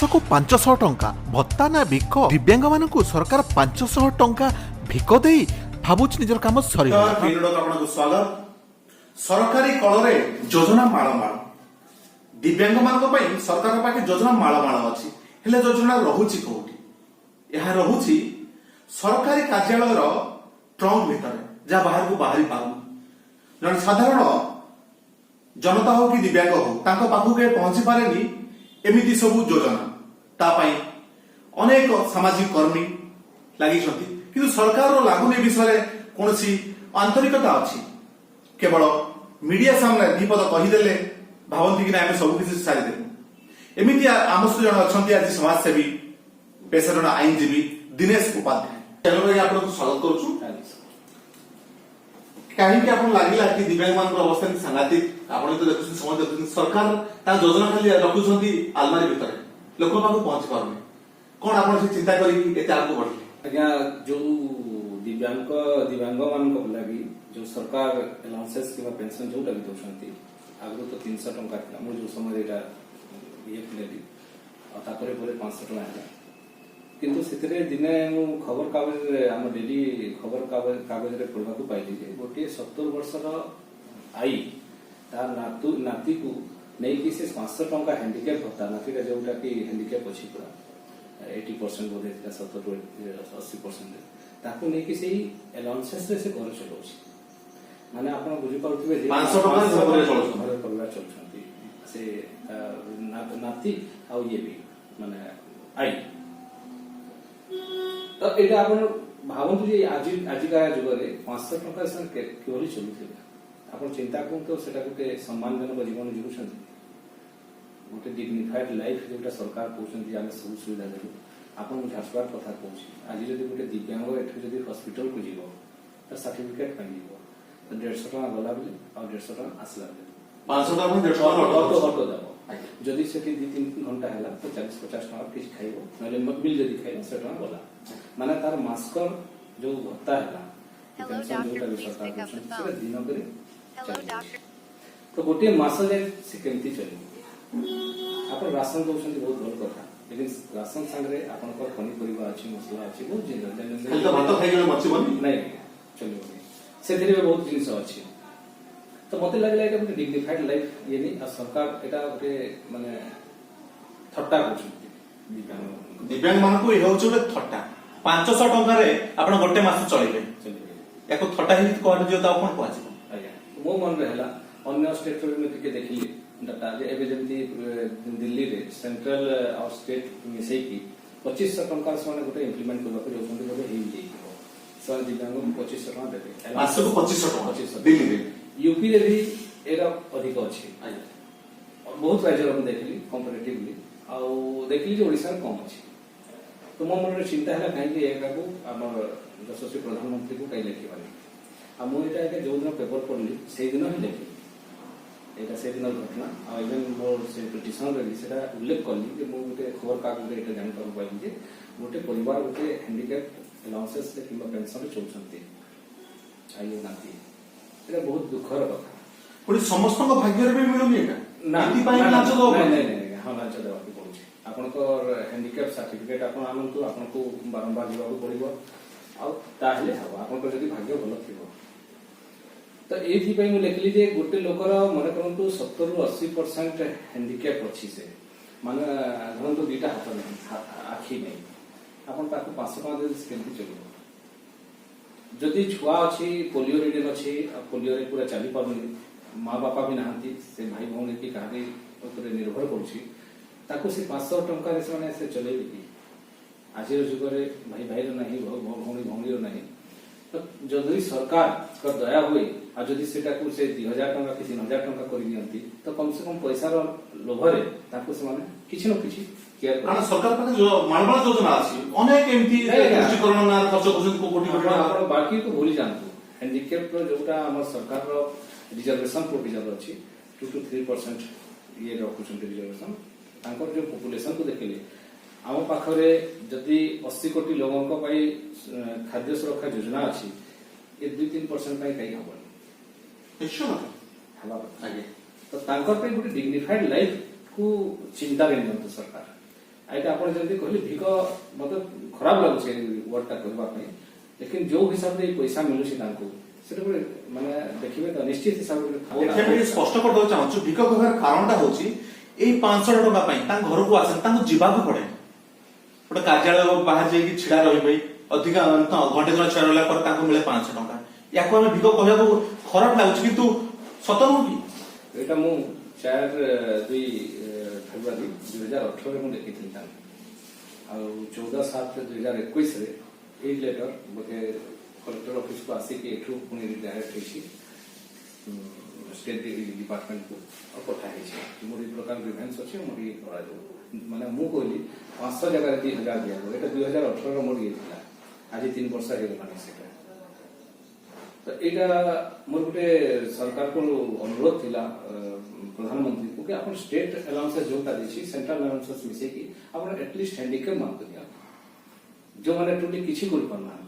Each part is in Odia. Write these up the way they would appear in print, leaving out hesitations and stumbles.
ମାସକୁ 500 ଟଙ୍କା ଭତ୍ତା ନା ଭିକ ଦିବ୍ୟାଙ୍ଗ ମାନଙ୍କୁ ସରକାର 500 ଟଙ୍କା ଭିକ ଦେଇ ଭାବୁଛି ନିଜର କାମ ସରିଗଲା। ଆପଣଙ୍କୁ ସ୍ୱାଗତ। ସରକାରୀ କଳରେ ଯୋଜନା ମାଳମାଳ, ଦିବ୍ୟାଙ୍ଗ ମାନଙ୍କ ପାଇଁ ସରକାର ପାଖେ ଯୋଜନା ମାଳମାଳ ଅଛି, ହେଲେ ଯୋଜନା ରହୁଛି କୋଉଠି? ଏହା ରହୁଛି ସରକାରୀ କାର୍ଯ୍ୟାଳୟର ଟ୍ରଙ୍କ ଭିତରେ, ଯାହା ବାହାରକୁ ବାହାରି ପାରୁନି। ଜଣେ ସାଧାରଣ ଜନତା ହଉ କି ଦିବ୍ୟାଙ୍ଗ ହଉ ତାଙ୍କ ପାଖକୁ ପହଞ୍ଚି ପାରେନି ଏମିତି ସବୁ ଯୋଜନା। ତା ପାଇଁ ଅନେକ ସାମାଜିକ କର୍ମୀ ଲାଗିଛନ୍ତି, କିନ୍ତୁ ସରକାରର ଲାଗୁନି ବିଷୟରେ କୌଣସି ଆନ୍ତରିକତା ଅଛି? କେବଳ ମିଡିଆ ସାମ୍ନାରେ ଦିପଦ କହିଦେଲେ ଭାବନ୍ତି କି ନା ଆମେ ସବୁ କିଛି ସାରିଦେବୁ। ଏମିତି ଆମ ସହିତ ଜଣେ ଅଛନ୍ତି ଆଜି ସମାଜସେବୀ, ପେଶା ଜଣେ ଆଇନଜୀବୀ ଦିନେଶ ଉପାଧ୍ୟାୟ। ଆପଣଙ୍କୁ ସ୍ୱାଗତ କରୁଛୁ। କାହିଁକି ଆପଣ ଲାଗିଲା କି ଦିବ୍ୟାଙ୍ଗ ମାନଙ୍କର ଅବସ୍ଥା ସାଂଘାତିକ? ଆପଣ ତ ଦେଖୁଛନ୍ତି, ସମସ୍ତେ ଦେଖୁଛନ୍ତି, ସରକାର ତାଙ୍କ ଯୋଜନା ଖାଲି ରଖୁଛନ୍ତି ଆଲମାରୀ ଭିତରେ, ଲୋକଙ୍କ ପାଖକୁ ପହଞ୍ଚି ପାରୁନି। କଣ ଆପଣ ସେ ଚିନ୍ତା କରିକି ଏତେ ଆଗକୁ ବଢିଲେ? ଆଜ୍ଞା, ଯୋଉ ଦିବ୍ୟାଙ୍ଗ ମାନଙ୍କ ଲାଗି ଯୋଉ ସରକାର ଆଲାଉନ୍ସେସ୍ କିମ୍ବା ପେନସନ ଯୋଉଟା ବି ଦଉଛନ୍ତି, ଆଗରୁ ତ 300 ଟଙ୍କା ଥିଲା, ମୁଁ ଯୋଉ ସମୟରେ ଏଇଟା ଥିଲି, ଆଉ ତାପରେ ପରେ 500 ଟଙ୍କା ହେଲା। କିନ୍ତୁ ସେଥିରେ ଦିନେ ମୁଁ ଖବର କାଗଜରେ, ଆମ ଡେଲି ଖବର କାଗଜରେ ପଢିବାକୁ ପାଇଲି ଯେ ଗୋଟିଏ 70 ବର୍ଷର ଆଈ ତା ନାତିକୁ ନେଇକି ସେ 500 ଟଙ୍କା ହ୍ୟାଣ୍ଡିକ୍ୟାପ୍ ଭତ୍ତା, ନାତିଟା ଯୋଉଟା କି ହ୍ୟାଣ୍ଡିକ୍ୟାପ୍ ଅଛି ପୁରା 80% ବୋଧେ ଥିଲା, 70-80%, ତାକୁ ନେଇକି ସେଇ ଆଲାଉନ୍ସେସରେ ସେ ଘର ଚଳାଉଛି। ମାନେ ଆପଣ ବୁଝିପାରୁଥିବେ ଯେ 500 ଟଙ୍କା ଘର ପରିବାର ଚଳୁଛନ୍ତି, ସେ ନାତି ଆଉ ଇଏ ବି ମାନେ ଆଈ। ତ ଏଇଟା ଆପଣ ଭାବନ୍ତୁ ଯେ ଆଜିକା ଯୁଗରେ 500 ଟଙ୍କା ସେମାନେ କିଭଳି ଚଲୁଥିବେ। ଆପଣ ଚିନ୍ତା କରନ୍ତୁ, ସେଟା ଗୋଟେ ସମ୍ମାନଜନକ ଜୀବନ ଜିଉଛନ୍ତି, ଗୋଟେ ଡିଗ୍ନିଫାଏଡ ଲାଇଫ ଯୋଉଟା ସରକାର କହୁଛନ୍ତି ଆମେ ସବୁ ସୁବିଧା ଦେବୁ। ଆପଣ ମୁଁ ଝାରସୁଗୁଡ଼ା କଥା କହୁଛି, ଆଜି ଯଦି ଗୋଟେ ଦିବ୍ୟାଙ୍ଗ ଏଠୁ ଯଦି ହସ୍ପିଟାଲକୁ ଯିବ, ତ ସାର୍ଟିଫିକେଟ ପାଇଁ ଯିବ, ତ 150 ଟଙ୍କା ଗଲା ବୋଲି ଆଉ 150 ଟଙ୍କା ଆସିଲା ବୋଲି 500 ଟଙ୍କା ଅଟୋ ଦେବ। ଯଦି ସେଠି 2-3 ଘଣ୍ଟା ହେଲା ତ 40-50 ଟଙ୍କା କିଛି ଖାଇବ, ନହେଲେ ବିଲ୍ ଯଦି ଖାଇବ 100 ଟଙ୍କା ଗଲା। ମାନେ ତାର ମାସ୍କର ଯୋଉ ଭତ୍ତା ହେଲା, ଯୋଉଟା ବି ସରକାର ଦଉଛନ୍ତି, ସେଟା ଦିନକରେ ଚାଲିଯାଉଛି। ତ ଗୋଟିଏ ମାସ ଯାଏ ସେ କେମିତି ଚଳିବ? ଆପଣ ରାସନ ଦଉଛନ୍ତି, ବହୁତ ଭଲ କଥା, ଲେକିନ ରାସନ ସାଙ୍ଗରେ ଆପଣଙ୍କର ପନିପରିବା ଅଛି, ମସଲା ଅଛି, ବହୁତ ଜିନିଷ ନାଇଁ ଚଳିବନି, ସେଥିରେ ବହୁତ ଜିନିଷ ଅଛି। ତ ମତେ ଲାଗିଲା ଏଇଟା ଗୋଟେ ଡିଗ୍ନିଫାଇଡ ଲାଇଫ ଇଏ ନେଇ, ଆଉ ସରକାର ଏଟା ଗୋଟେ ମାନେ ଥଟ୍ଟା କରୁଛନ୍ତି ଦିବ୍ୟାଙ୍ଗ ମାନଙ୍କୁ। ଏ ହଉଛି ଗୋଟେ ଥଟ୍ଟା। 500 ଟଙ୍କାରେ ଆପଣ ଗୋଟେ ମାସ ଚଳିବେ, ୟାକୁ ଥଟ୍ଟା ହେଇକି କୁହାଯିବ, ତ ଆଉ କଣ କୁହାଯିବ? ଆଜ୍ଞା, ମୋ ମନରେ ହେଲା ଅନ୍ୟ ଷ୍ଟେଟରେ ମୁଁ ଟିକେ ଦେଖିଲି ଡାଟା ଯେ ଏବେ ଯେମିତି ଦିଲ୍ଲୀରେ ସେଣ୍ଟ୍ରାଲ ଆଉ ଷ୍ଟେଟ ମିଶେଇକି 2500 ଟଙ୍କା ସେମାନେ ଗୋଟେ ଇମ୍ପ୍ଲିମେଣ୍ଟ କରିବାକୁ ଯାଉଛନ୍ତି, ବୋଧେ ହେଇଯାଇଥିବ। ସେମାନେ ଦିବ୍ୟାଙ୍ଗକୁ 2500 ଟଙ୍କା ଦେବେ ମାସକୁ 2500 ଟଙ୍କା। 2500 ଦିଲ୍ଲୀରେ, ୟୁପିରେ ବି ଏଇଟା ଅଧିକ ଅଛି। ବହୁତ ରାଜ୍ୟର ମୁଁ ଦେଖିଲି କମ୍ପାରେଟିଭଲି, ଆଉ ଦେଖିଲି ଯେ ଓଡ଼ିଶାରେ କମ୍ ଅଛି। ତ ମୋ ମନରେ ଚିନ୍ତା ହେଲା କାହିଁକି ଏଟାକୁ ଆମର ଯଶସ୍ୱୀ ପ୍ରଧାନମନ୍ତ୍ରୀକୁ କାହିଁ ଲେଖିବାନି। ଆଉ ମୁଁ ଏଇଟା ଯୋଉଦିନ ପେପର ପଢିଲି ସେଇଦିନ ହିଁ ଲେଖିଲି, ଏଇଟା ସେଇଦିନର ଘଟଣା। ଆଉ ଇଭେନ୍ ମୋର ସେ ପିଟିସନରେ ବି ସେଟା ଉଲ୍ଲେଖ କଲି ଯେ ମୁଁ ଗୋଟେ ଖବର କାଗଜରେ ଏଇଟା ଜାଣିବାକୁ ପାଇଲି ଯେ ଗୋଟେ ପରିବାର ଗୋଟେ ହ୍ୟାଣ୍ଡିକ୍ୟାପ୍ ଆଲାଉନ୍ସେସ୍ କିମ୍ବା ପେନସନରେ ଚଳୁଛନ୍ତି, ଆଇ ନାତି। ଏଇଟା ବହୁତ ଦୁଃଖର କଥା। ପୁଣି ସମସ୍ତଙ୍କ ଭାଗ୍ୟରେ ବି ମିଳୁନି ଏଇଟା। ହଁ, ଲାଞ୍ଚ ଦେବାକୁ ପଡୁଛି। ଆପଣଙ୍କର ହ୍ୟାଣ୍ଡିକ୍ୟାପ୍ ସାର୍ଟିଫିକେଟ ଆପଣ ଆଣନ୍ତୁ, ଆପଣଙ୍କୁ ବାରମ୍ବାର ଯିବାକୁ ପଡିବ, ଆଉ ତାହେଲେ ହବ ଆପଣଙ୍କର ଯଦି ଭାଗ୍ୟ ଭଲ ଥିବ। ତ ଏଇଥିପାଇଁ ମୁଁ ଲେଖିଲି ଯେ ଗୋଟେ ଲୋକର ମନେ କରନ୍ତୁ 70-80% ହ୍ୟାଣ୍ଡିକ୍ୟାପ୍ ଅଛି, ସେ ମାନେ ଧରନ୍ତୁ 2ଟା ହାତ ନାହିଁ, ଆଖି ନାହିଁ, ଆପଣ ତାକୁ 500 ଟଙ୍କା ଦେଲେ କେମିତି ଚଳିବ? ଯଦି ଛୁଆ ଅଛି, ପୋଲିଓ ରିଡନ୍ ଅଛି, ଆଉ ପୋଲିଓରେ ପୁରା ଚାଲି ପାରୁନି, ମା ବାପା ବି ନାହାନ୍ତି, ସେ ଭାଇ ଭଉଣୀ କି କାହାରି ଉପରେ ନିର୍ଭର କରୁଛି, ତାକୁ ସେ 500 ଟଙ୍କାରେ ସେମାନେ ସେ ଚଲେଇବେ କି? ଆଜିର ଯୁଗରେ ଭାଇ ଭାଇର ନାହିଁ, ଭଉଣୀ ଭଉଣୀର ନାହିଁ। ତ ଯଦି ସରକାରଙ୍କ ଦୟା ହୁଏ, ଆଉ ଯଦି ସେଟାକୁ ସେ 2000 ଟଙ୍କା କି 3000 ଟଙ୍କା କରିଦିଅନ୍ତି, ତ କମ ସେ କମ ପଇସାର ଲୋଭରେ ତାକୁ ସେମାନେ କିଛି ନା କିଛି ସରକାର ପାଖରେ ମାଳମାଳ ଯୋଜନା ଅଛି, ଅନେକ ଏମିତି ଖର୍ଚ୍ଚ କରୁଛନ୍ତି। ଆପଣ ବାକିକୁ ଭୁଲି ଯାଆନ୍ତୁ, ହ୍ୟାଣ୍ଡିକ୍ୟାପ୍ଟର ଯୋଉଟା ଆମର ସରକାରର ରିଜର୍ଭେସନ ପ୍ରୋଭିଜନ ଅଛି 2-3% ଇଏ ରଖୁଛନ୍ତି ରିଜର୍ଭେସନ। ତାଙ୍କର ଯୋଉ ପପୁଲେସନକୁ ଦେଖିଲେ, ଆମ ପାଖରେ ଯଦି 80 କୋଟି ଲୋକଙ୍କ ପାଇଁ ଖାଦ୍ୟ ସୁରକ୍ଷା ଯୋଜନା ଅଛି, ଏ 2-3% ପାଇଁ କାହିଁ ହବନି? ତ ତାଙ୍କର ପାଇଁ ଗୋଟେ ଡିଗ୍ନିଫାଇଡ ଲାଇଫ କୁ ଚିନ୍ତାରେ ନିଅନ୍ତୁ ସରକାର। ଏଇଟା ଆପଣ ଯଦି କହିଲେ ଭିକ ମତେ ଖରାପ ଲାଗୁଛି ୱାର୍ଡଟା କହିବା ପାଇଁ लेकिन जो हिसाब से पैसा मिलुଛି ତାଙ୍କୁ ସେଟା ଗୋଟେ ମାନେ ଦେଖିବେ ତ ନିଶ୍ଚିତ ହିସାବରେ ଏଠି ଆମେ ସ୍ପଷ୍ଟ କରିଦେବାକୁ ଚାହୁଁଛୁ ଭିକ କହିବାର କାରଣଟା ହଉଛି ଏଇ 500 ଟଙ୍କା ପାଇଁ ତାଙ୍କ ଘରକୁ ଆସେନି, ତାଙ୍କୁ ଯିବାକୁ ପଡେ। ଗୋଟେ କାର୍ଯ୍ୟାଳୟ ବାହାରେ ଯାଇକି ଛିଡା ରହିବେ ଅଧିକା ଘଣ୍ଟେ ଦିନ ଛିଡା ରହିଲା ପରେ ତାଙ୍କୁ ମିଳେ 500 ଟଙ୍କା। ୟାକୁ ଆମେ ଭିକ କହିବାକୁ ଖରାପ ଲାଗୁଛି କିନ୍ତୁ ସତ ନୁହଁ କି? ଏଇଟା ମୁଁ 4-2 ଫେବୃଆରୀ 2018 ମୁଁ ଦେଖିଥିଲି ତାଙ୍କୁ ଆଉ 14/7/2021 ରେ ଏଇ ଲେଟର ବୋଧେ କଲେକ୍ଟର ଅଫିସକୁ ଆସିକି ଏଠୁ ପୁଣି ଡାଇରେକ୍ଟ ହେଇଛି ଷ୍ଟେଟ୍ ଡିପାର୍ଟମେଣ୍ଟକୁ ଆଉ ପଠା ହେଇଛି ମୋର ଏଇ ପ୍ରକାର ଗ୍ରିଭେନ୍ସ ଅଛି ମୋର ଇଏ କରାଯିବ। ମାନେ ମୁଁ କହିଲି 500 ଜାଗାରେ 2000 ଦିଆଯିବ। ଏଇଟା 2018 ମୋର ଇଏ ଥିଲା, ଆଜି 3 ବର୍ଷ ହେଇଗଲାଣି ସେଟା। ତ ଏଇଟା ମୋର ଗୋଟେ ସରकारକୁ ଅନୁରୋଧ ଥିଲା ପ୍ରଧାନମନ୍ତ୍ରୀକୁ କି ଆପଣ ଷ୍ଟେଟ୍ ଆଲାଉନ୍ସେସ୍ ଯୋଉଟା ଦେଇଛି ସେଣ୍ଟ୍ରାଲ ଆଲାଉନ୍ସେସ୍ ମିଶେଇକି ଆପଣ ଏଟଲିଷ୍ଟ ହ୍ୟାଣ୍ଡିକ୍ୟାପ୍ ମାନଙ୍କୁ ଦିଅନ୍ତୁ ଯୋଉମାନେ ଟୋଟାଲି କିଛି କରିପାରୁନାହାନ୍ତି।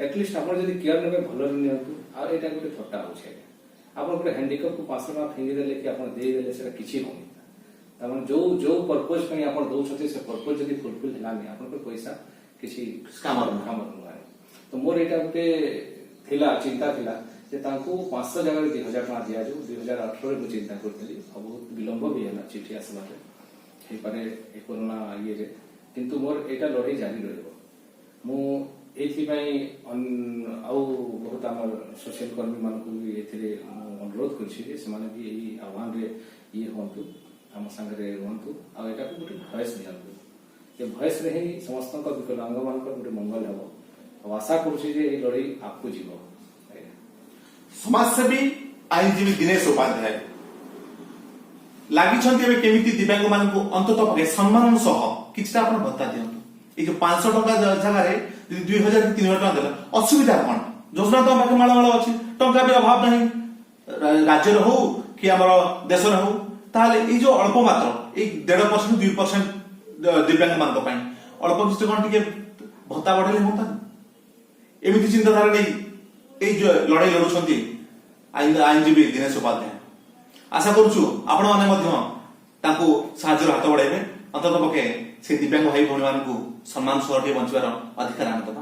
एटलिस्ट आप केयर ने भल नियंतु आ एटा गोटे थट्टा होचे आप गोटे हैंडिकैप को 500 टका फिंगी देले कि आप दे देले सेटा किछि होनी ताମାନେ जो पर्पस ପାଇଁ ଆପଣ ଦଉଛନ୍ତି ସେ पर्पस ଯଦି ଫୁଲଫିल ହେଲାନି ଆପଣଙ୍କର ପଇସା କିଛି କାମର ନୁହେଁ। ତ ମୋର ଏଇଟା ଗୋଟେ ଥିଲା ଚିନ୍ତା ଥିଲା ଯେ ତାଙ୍କୁ 500 ଜାଗାରେ 2000 ଟଙ୍କା ଦିଆଯିବ। 2018 ମୁଁ ଚିନ୍ତା କରିଥିଲି ଆଉ ବହୁତ ବିଳମ୍ବ ବି ହେଲା ଚିଠି ଆସିବାରେ ହେଇପାରେ ଏ କରୋନା ଇଏରେ, କିନ୍ତୁ ମୋର ଏଇଟା ଲଢ଼େଇ ଜାରି ରହିବ। ମୁଁ ଏଥିପାଇଁ ଆଉ ବହୁତ ଆମର ସୋସିଆଲ କର୍ମୀ ମାନଙ୍କୁ ବି ଏଥିରେ ଅନୁରୋଧ କରୁଛି ଯେ ସେମାନେ ବି ଏହି ଆହ୍ୱାନରେ ଇଏ ହୁଅନ୍ତୁ, ଆମ ସାଙ୍ଗରେ ରୁହନ୍ତୁ ଆଉ ଏଟାକୁ ଗୋଟେ ଭଏସ୍ ଦିଅନ୍ତୁ। ଏ ଭଏସ୍ରେ ହିଁ ସମସ୍ତଙ୍କ ବିକଳାଙ୍ଗ ମାନଙ୍କର ଗୋଟେ ମଙ୍ଗଳ ହେବ ଆଉ ଆଶା କରୁଛି ଯେ ଏଇ ଲଢ଼େଇ ଆଗକୁ ଯିବ। ସମାଜସେବୀ ଆଇନଜୀବୀ ଦିନେଶ ଉପାଧ୍ୟାୟ ଲାଗିଛନ୍ତି ଏବେ କେମିତି ଦିବ୍ୟାଙ୍ଗ ମାନଙ୍କୁ ଅନ୍ତତଃ ପକ୍ଷେ ସମ୍ମାନ ସହ କିଛିଟା ଆପଣ ଭତ୍ତା ଦିଅନ୍ତୁ। ଏଇ ଯୋଉ 500 ଟଙ୍କା ଜାଗାରେ ଯଦି 2000 କି 3000 ଟଙ୍କା ଦେଲା ଅସୁବିଧା କଣ? ଯୋଜନା ତ ପାଖେ ମାଳ ମାଳ ଅଛି, ଟଙ୍କା ବି ଅଭାବ ନାହିଁ ରାଜ୍ୟରେ ହଉ କି ଆମର ଦେଶରେ ହଉ। ତାହେଲେ ଏଇ ଯୋଉ ଅଳ୍ପ ମାତ୍ର ଏଇ 1.5% 2% ଦିବ୍ୟାଙ୍ଗ ମାନଙ୍କ ପାଇଁ ଅଳ୍ପ କିଛି କଣ ଟିକେ ଭତ୍ତା ବଢେଇଲେ ହୁଅନ୍ତା? ଏମିତି ଚିନ୍ତାଧାରା ନେଇ এই যে লড়াই লড়ুଛନ୍ତି আইনজীবী দীনেশ উপাধ্যায়। আশা করছু ଆପଣ ମାନେ ମଧ୍ୟ ତାଙ୍କୁ ସାହାଯ୍ୟର ହାତ ବଢାଇବେ, ଅନ୍ତତଃ ପକ୍ଷେ ସେ ଦିବ୍ୟାଙ୍ଗ ଭାଇ ଭଉଣୀ ମାନଙ୍କୁ ସମ୍ମାନ ସହ ଟିକେ ବଞ୍ଚିବାର ଅଧିକାର ଆମେ ଦେବା।